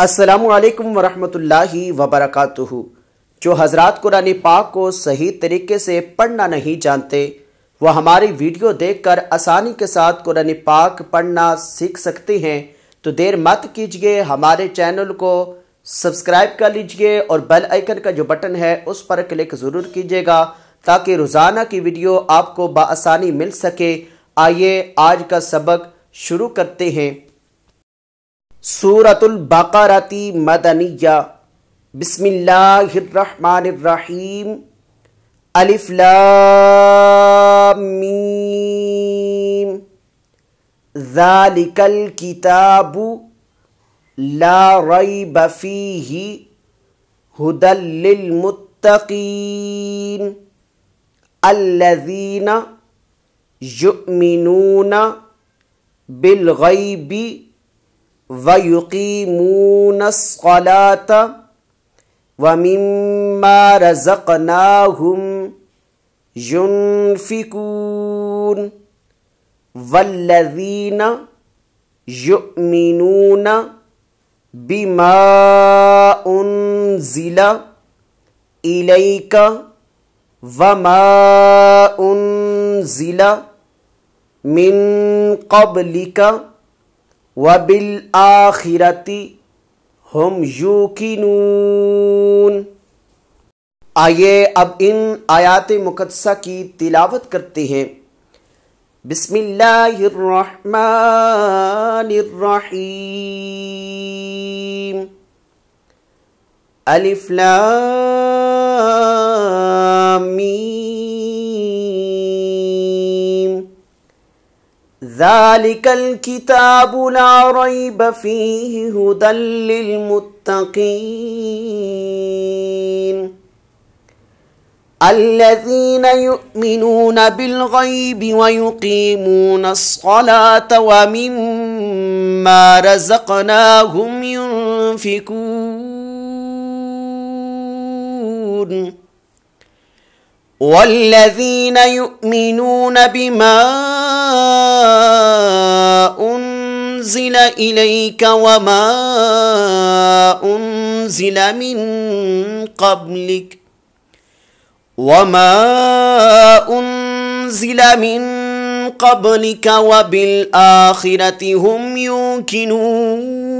السلام علیکم ورحمۃ اللہ وبرکاتہ۔ جو حضرات قرآن پاک کو صحیح طریقے سے پڑھنا نہیں جانتے وہ ہماری ویڈیو دیکھ کر آسانی کے ساتھ قرآن پاک پڑھنا سیکھ سکتے ہیں، تو دیر مت کیجئے، ہمارے چینل کو سبسکرائب کر لیجئے اور بیل آئیکن کا جو بٹن ہے اس پر کلک ضرور کیجئے گا تاکہ روزانہ کی ویڈیو آپ کو بآسانی مل سکے۔ آئیے آج کا سبق شروع کرتے ہیں۔ سورۃ البقرۃ مدنیہ۔ بسم اللہ الرحمن الرحیم۔ الف لام میم۔ ذالک الکتاب لا ریب فیہ ھدی للمتقین الذین یؤمنون بالغیب وَيُقِيمُونَ الصَّلَاةَ وَمِمَّا رَزَقْنَاهُمْ يُنْفِقُونَ وَالَّذِينَ يُؤْمِنُونَ بِمَا أُنْزِلَ إِلَيْكَ وَمَا أُنْزِلَ مِنْ قَبْلِكَ وَبِالْآخِرَةِ هُمْ يُوقِنُونَ۔ آئیے اب ان آیات مقدسہ کی تلاوت کرتے ہیں۔ بسم اللہ الرحمن الرحیم۔ الف لام میم۔ ذالک الکتاب لا ریب فیہ ھدی للمتقین الذین یؤمنون بالغیب ویقیمون الصلاة ومما رزقناہم ينفقون والذین یؤمنون بما أنزل إليك وما أنزل من قبلك وبالآخرة هم يوقنون۔